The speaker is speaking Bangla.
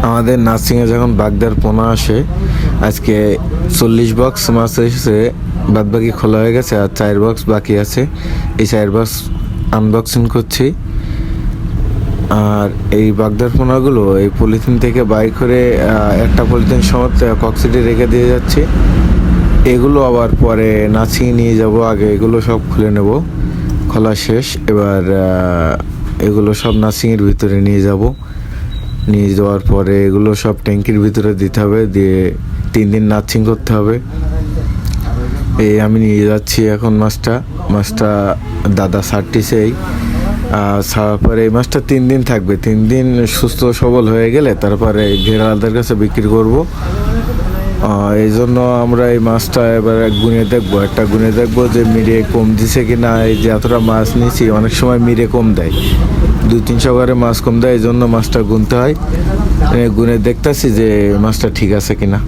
আমাদের নার্সিংয়ে যখন বাগদার পোনা আসে, আজকে 40 বক্স মাছ এসেছে, বাদবাকি খোলা হয়ে গেছে আর 4 বক্স বাকি আছে। এই 4 বক্স আনবক্সিং করছি। আর এই বাগদার পোনাগুলো এই পলিথিন থেকে বাই করে একটা পলিথিন সমেত কক্সিটে রেখে দিয়ে যাচ্ছি। এগুলো আবার পরে নার্সিংয়ে নিয়ে যাব। আগে এগুলো সব খুলে নেব, খোলা শেষ। এবার এগুলো সব নার্সিংয়ের ভিতরে নিয়ে যাব। নিয়ে যাওয়ার পরে এগুলো সব ট্যাঙ্কির ভিতরে দিতে হবে, দিয়ে 3 দিন নার্সিং করতে হবে। এই আমি নিয়ে যাচ্ছি এখন মাছটা দাদা ছাড়টিছেই। ছাড়ার পরে এই মাছটা 3 দিন থাকবে। 3 দিন সুস্থ সবল হয়ে গেলে তারপরে ঘেরালদের কাছে বিক্রি করব। এই জন্য আমরা এই মাছটা এবার গুনে দেখবো যে মিরে কম দিছে কি না। এই যে এতটা মাছ নিয়েছি, অনেক সময় মিরে কম দেয়, 200-300 করে মাছ কম দেয়। এই জন্য মাছটা গুনতে হয়। গুনে দেখতেছি যে মাছটা ঠিক আছে কিনা।